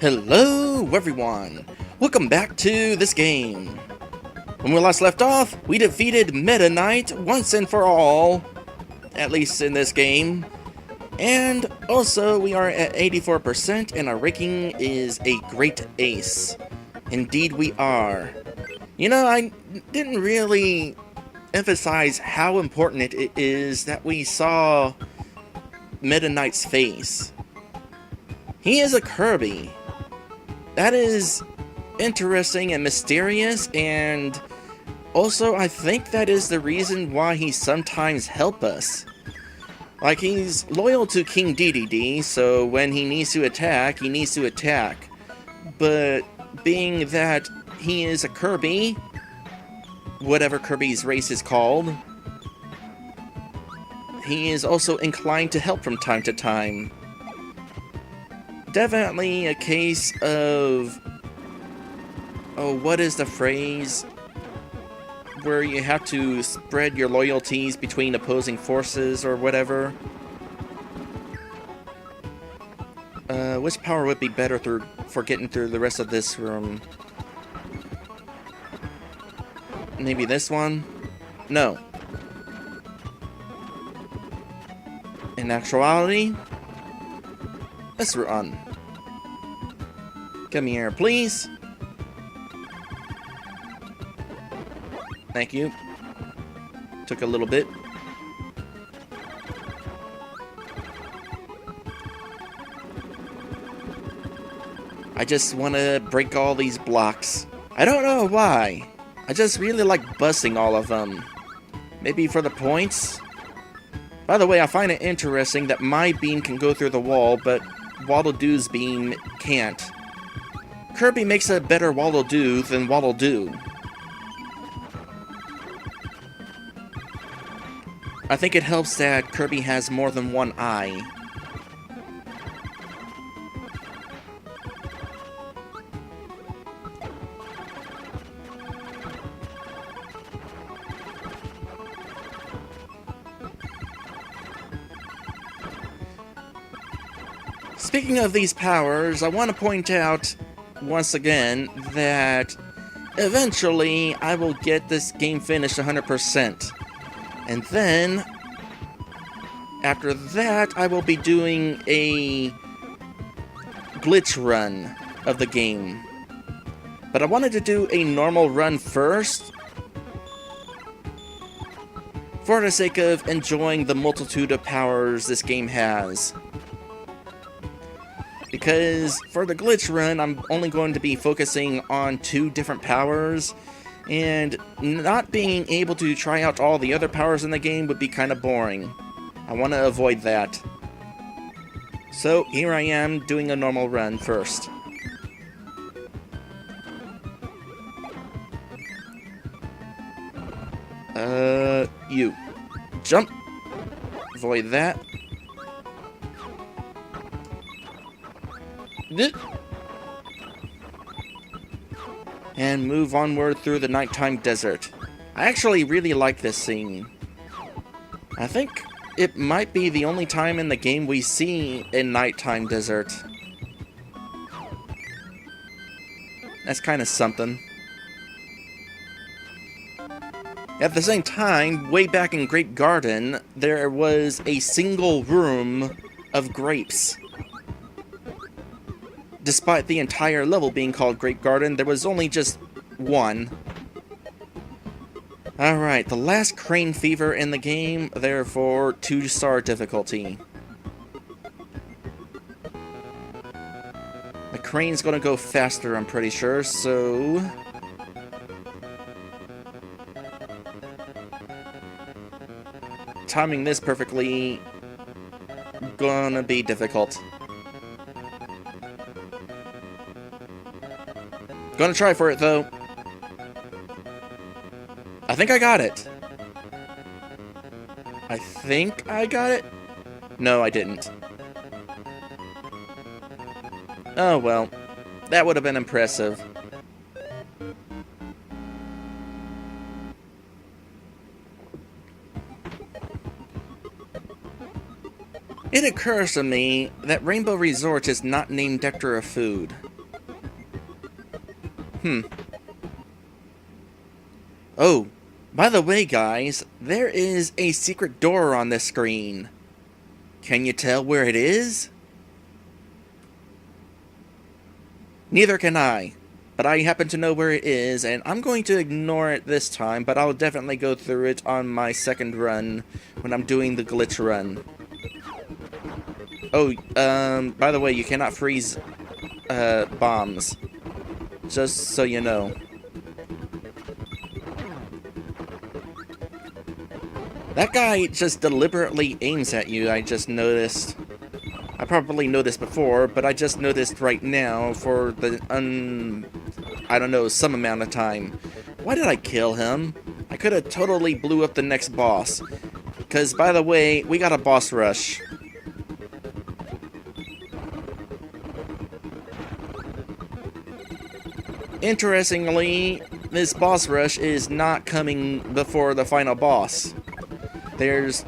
Hello everyone! Welcome back to this game. When we last left off, we defeated Meta Knight once and for all, at least in this game. And also we are at 84% and our ranking is a great ace. Indeed we are. You know, I didn't really emphasize how important it is that we saw Meta Knight's face. He is a Kirby. That is interesting and mysterious, and also I think that is the reason why he sometimes helps us. Like, he's loyal to King DDD, so when he needs to attack, he needs to attack. But being that he is a Kirby, whatever Kirby's race is called, he is also inclined to help from time to time. Definitely a case of, oh, what is the phrase? Where you have to spread your loyalties between opposing forces or whatever. Which power would be better for getting through the rest of this room? Maybe this one? No. In actuality, let's run. Come here, please. Thank you. Took a little bit. I just want to break all these blocks. I don't know why. I just really like busting all of them. Maybe for the points? By the way, I find it interesting that my beam can go through the wall, but Waddle Doo's beam can't. Kirby makes a better Waddle Doo than Waddle Doo. I think it helps that Kirby has more than one eye. Speaking of these powers, I want to point out once again that eventually I will get this game finished 100%. And then, after that, I will be doing a glitch run of the game. But I wanted to do a normal run first, for the sake of enjoying the multitude of powers this game has. Because for the glitch run, I'm only going to be focusing on 2 different powers, and not being able to try out all the other powers in the game would be kind of boring. I want to avoid that. So here I am doing a normal run first. You. Jump. Avoid that. And move onward through the nighttime desert. I actually really like this scene. I think it might be the only time in the game we see a nighttime desert. That's kind of something. At the same time, way back in Grape Garden, there was a single room of grapes. Despite the entire level being called Grape Garden, there was only just one. Alright, the last crane fever in the game, therefore 2-star difficulty. The crane's gonna go faster, I'm pretty sure, so... timing this perfectly gonna be difficult. Gonna try for it, though. I think I got it. I think I got it? No, I didn't. Oh, well. That would have been impressive. It occurs to me that Rainbow Resort is not named after a food. Oh, by the way, guys, there is a secret door on this screen. Can you tell where it is? Neither can I, but I happen to know where it is, and I'm going to ignore it this time, but I'll definitely go through it on my second run when I'm doing the glitch run. Oh, by the way, you cannot freeze bombs. Just so you know. That guy just deliberately aims at you, I just noticed. I probably noticed before, but I just noticed right now for the I don't know, some amount of time. Why did I kill him? I could have totally blew up the next boss. Because, by the way, we got a boss rush. Interestingly, this boss rush is not coming before the final boss. There's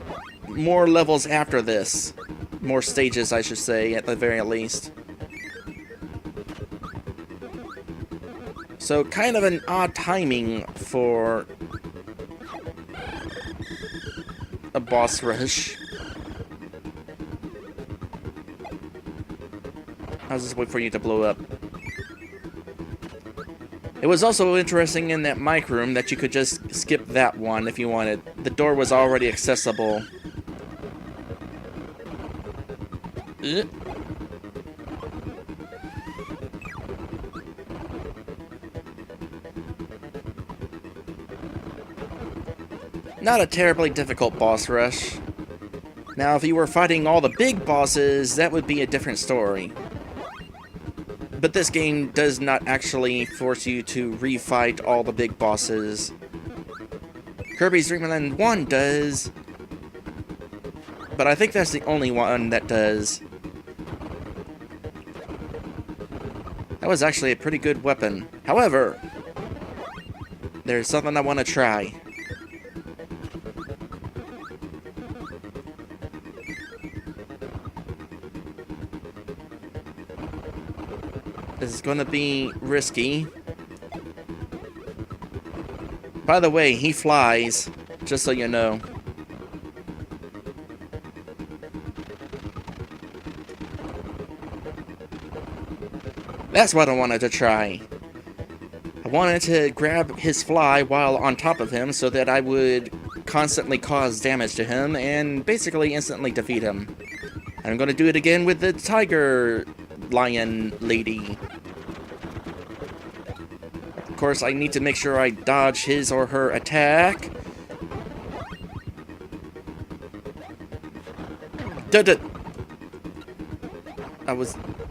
more levels after this. More stages, I should say, at the very least. So, kind of an odd timing for a boss rush. I'll just wait for you to blow up. It was also interesting in that mic room that you could just skip that one if you wanted. The door was already accessible. Not a terribly difficult boss rush. Now, if you were fighting all the big bosses, that would be a different story. But this game does not actually force you to refight all the big bosses. Kirby's Dream Land 1 does, but I think that's the only one that does. That was actually a pretty good weapon. However, there's something I want to try. This is going to be risky. By the way, he flies, just so you know. That's what I wanted to try. I wanted to grab his fly while on top of him so that I would constantly cause damage to him and basically instantly defeat him. I'm going to do it again with the tiger lion lady. Of course, I need to make sure I dodge his or her attack.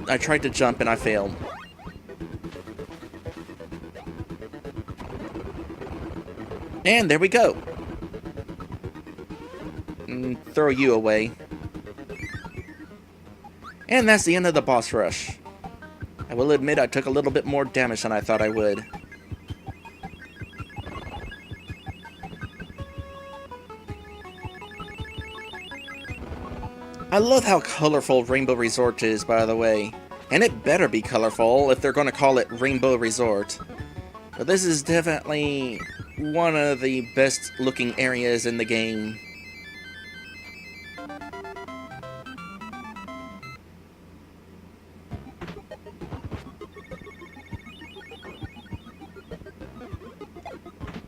I tried to jump and I failed. And there we go. Throw you away. And that's the end of the boss rush. I will admit I took a little bit more damage than I thought I would. I love how colorful Rainbow Resort is, by the way. And it better be colorful if they're going to call it Rainbow Resort. But this is definitely one of the best looking areas in the game.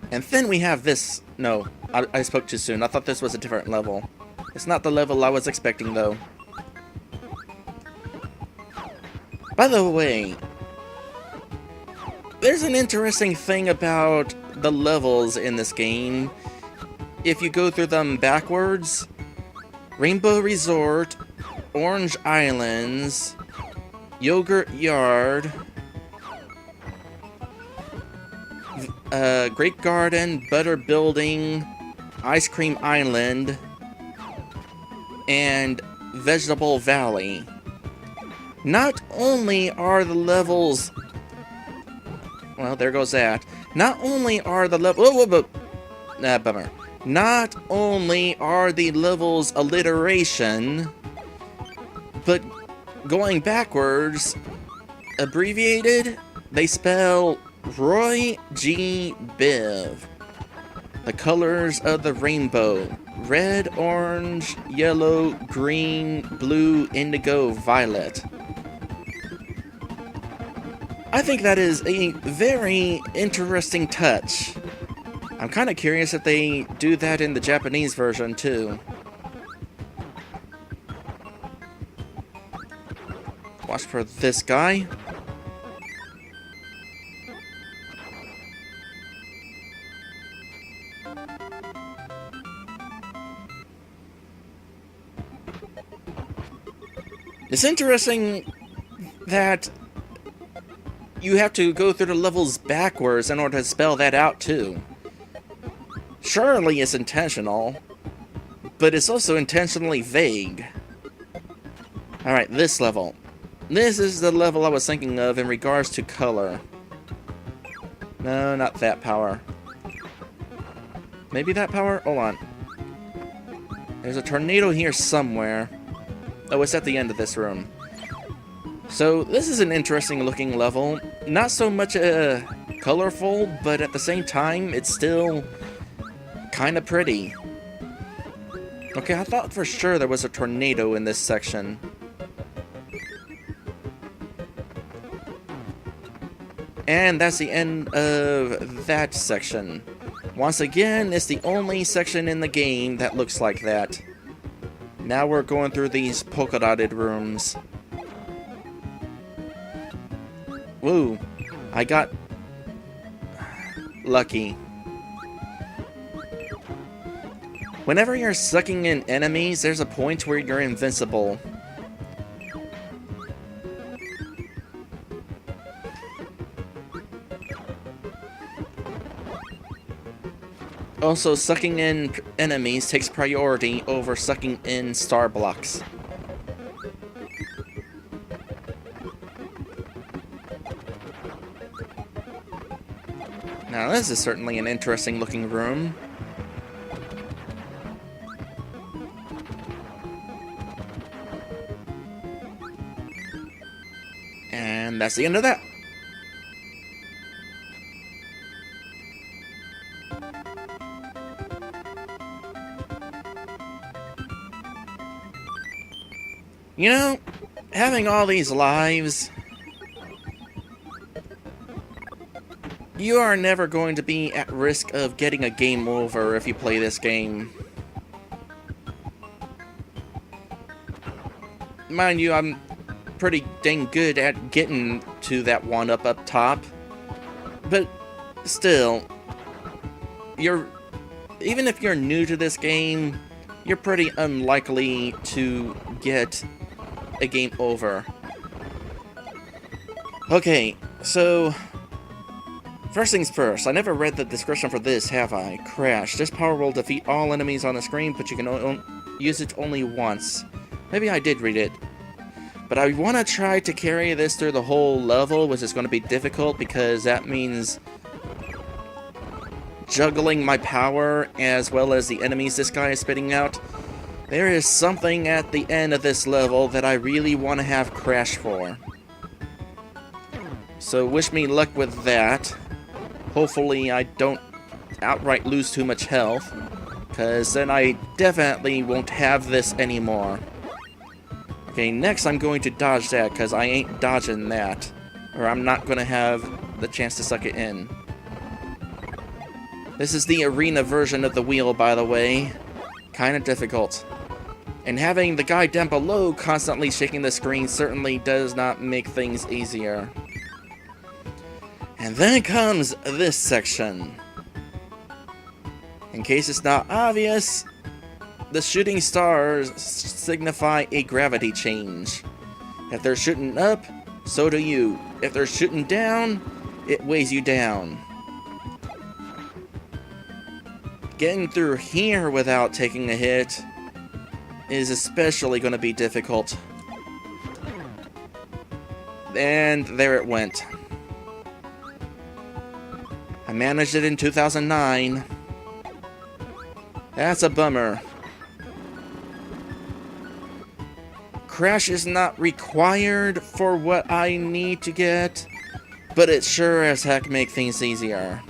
And then we have this... No, I spoke too soon. I thought this was a different level. It's not the level I was expecting, though. By the way, there's an interesting thing about the levels in this game. If you go through them backwards, Rainbow Resort, Orange Islands, Yogurt Yard, Grape Garden, Butter Building, Ice Cream Island, and Vegetable Valley. Not only are the levels... Well, there goes that. Not only are the levels... Bummer. Not only are the levels alliteration, But going backwards, abbreviated, they spell Roy G. Biv. The colors of the rainbow: red, orange, yellow, green, blue, indigo, violet. I think that is a very interesting touch. I'm kind of curious if they do that in the Japanese version too. Watch for this guy. It's interesting that you have to go through the levels backwards in order to spell that out too. Surely it's intentional, but it's also intentionally vague. Alright, this level. This is the level I was thinking of in regards to color. No, not that power. Maybe that power? Hold on. There's a tornado here somewhere. Oh, it's at the end of this room. So, this is an interesting looking level. Not so much colorful, but at the same time, it's still kind of pretty. Okay, I thought for sure there was a tornado in this section. And that's the end of that section. Once again, it's the only section in the game that looks like that. Now we're going through these polka-dotted rooms. Woo, I got lucky. Whenever you're sucking in enemies, there's a point where you're invincible. Also, sucking in enemies takes priority over sucking in star blocks. Now, this is certainly an interesting looking room. And that's the end of that. You know, having all these lives, you are never going to be at risk of getting a game over if you play this game. Mind you, I'm pretty dang good at getting to that one up top, but still, even if you're new to this game, you're pretty unlikely to get a game over. Okay, so first things first, I never read the description for this, have I? Crash. This power will defeat all enemies on the screen, but you can use it only once. Maybe I did read it. But I want to try to carry this through the whole level, which is going to be difficult because that means juggling my power as well as the enemies this guy is spitting out. There is something at the end of this level that I really want to have Crash for. So wish me luck with that. Hopefully I don't outright lose too much health, because then I definitely won't have this anymore. Okay, next I'm going to dodge that, because I ain't dodging that, or I'm not going to have the chance to suck it in. This is the arena version of the wheel, by the way. Kind of difficult. And having the guy down below constantly shaking the screen certainly does not make things easier. And then comes this section. In case it's not obvious, the shooting stars signify a gravity change. If they're shooting up, so do you. If they're shooting down, it weighs you down. Getting through here without taking a hit is especially going to be difficult. And there it went. I managed it in 2009. That's a bummer. Crash is not required for what I need to get, but it sure as heck makes things easier.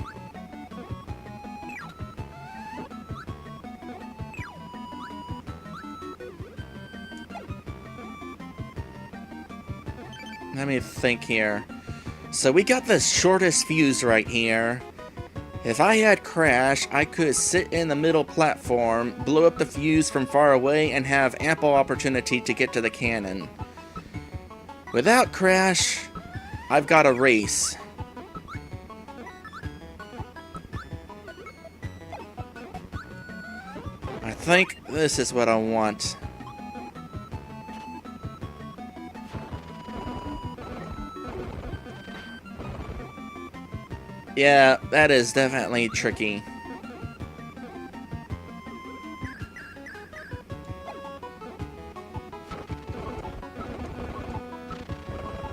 Let me think here. So we got the shortest fuse right here. If I had Crash, I could sit in the middle platform, blow up the fuse from far away, and have ample opportunity to get to the cannon. Without Crash, I've got a race. I think this is what I want. Yeah, that is definitely tricky.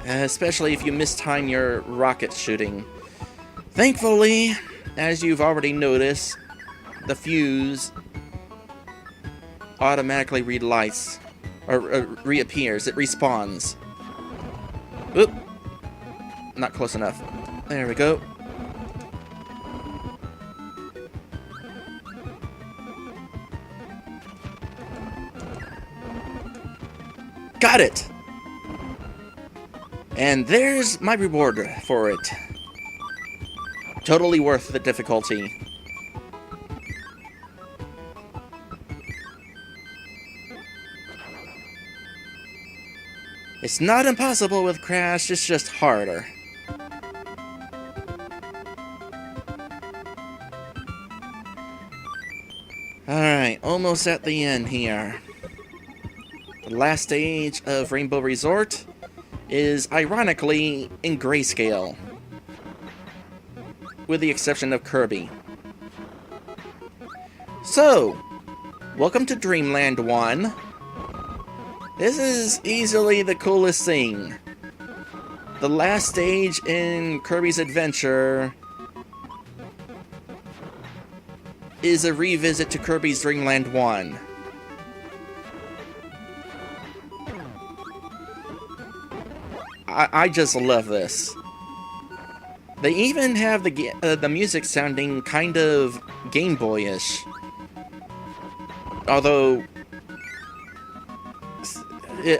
Especially if you mistime your rocket shooting. Thankfully, as you've already noticed, the fuse automatically relights, or reappears. It respawns. Oop! Not close enough. There we go. Got it! And there's my reward for it. Totally worth the difficulty. It's not impossible with Crash, it's just harder. Alright, almost at the end here. The last stage of Rainbow Resort is ironically in grayscale, with the exception of Kirby. So, welcome to Dreamland 1. This is easily the coolest thing. The last stage in Kirby's adventure is a revisit to Kirby's Dreamland 1. I just love this. They even have the music sounding kind of Game Boy-ish. Although,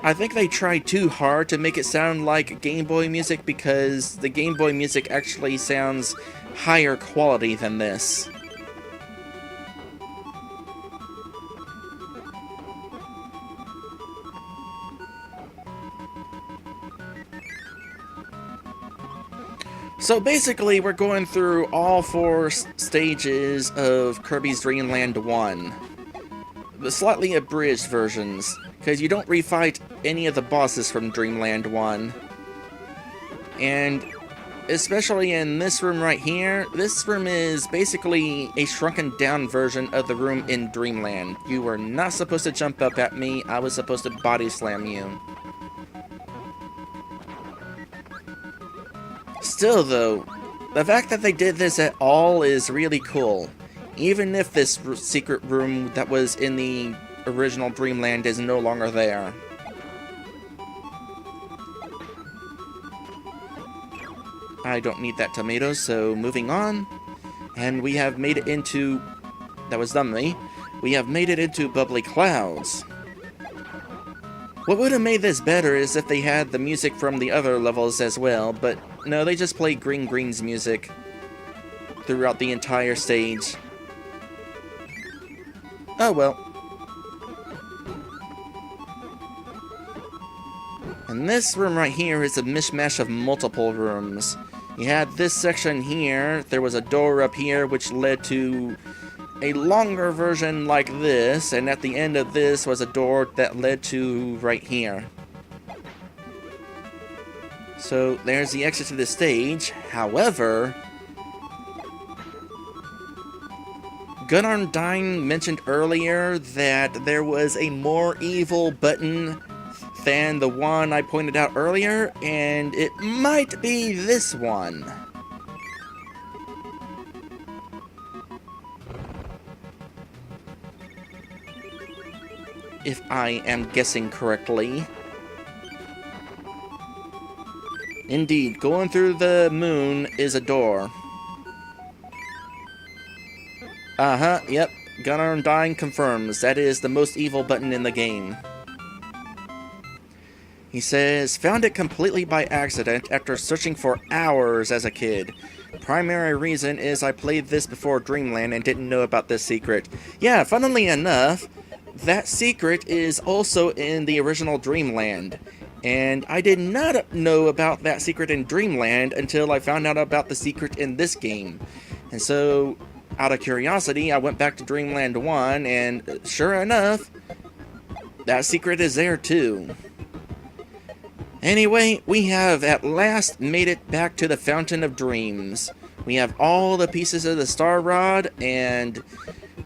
I think they tried too hard to make it sound like Game Boy music because the Game Boy music actually sounds higher quality than this. So basically, we're going through all 4 stages of Kirby's Dream Land 1. The slightly abridged versions, because you don't refight any of the bosses from Dreamland 1. And especially in this room right here, this room is basically a shrunken down version of the room in Dreamland. You were not supposed to jump up at me, I was supposed to body slam you. Still though, the fact that they did this at all is really cool. Even if this secret room that was in the original Dreamland is no longer there. I don't need that tomato, so moving on. And we have made it into... That was dummy. We have made it into Bubbly Clouds. What would have made this better is if they had the music from the other levels as well, but no, they just play Green's music throughout the entire stage. Oh well. And this room right here is a mishmash of multiple rooms. You had this section here, there was a door up here which led to a longer version like this, and at the end of this was a door that led to right here. So there's the exit to the stage. However, Gunnar Dine mentioned earlier that there was a more evil button than the one I pointed out earlier, and it might be this one. If I am guessing correctly. Indeed, going through the moon is a door. Uh-huh, yep. Gunnar Undying confirms that is the most evil button in the game. He says, found it completely by accident after searching for hours as a kid. Primary reason is I played this before Dreamland and didn't know about this secret. Yeah, funnily enough, that secret is also in the original Dreamland. And I did not know about that secret in Dreamland until I found out about the secret in this game. And so, out of curiosity, I went back to Dreamland 1, and sure enough, that secret is there too. Anyway, we have at last made it back to the Fountain of Dreams. We have all the pieces of the Star Rod, and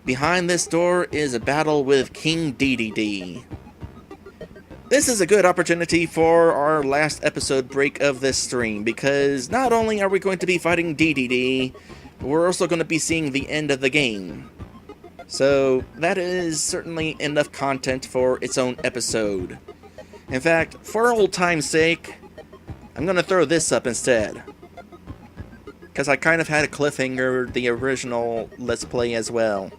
behind this door is a battle with King Dedede. This is a good opportunity for our last episode break of this stream, because not only are we going to be fighting Dedede, but we're also going to be seeing the end of the game. So that is certainly enough content for its own episode. In fact, for old time's sake, I'm going to throw this up instead. Because I kind of had a cliffhanger the original Let's Play as well.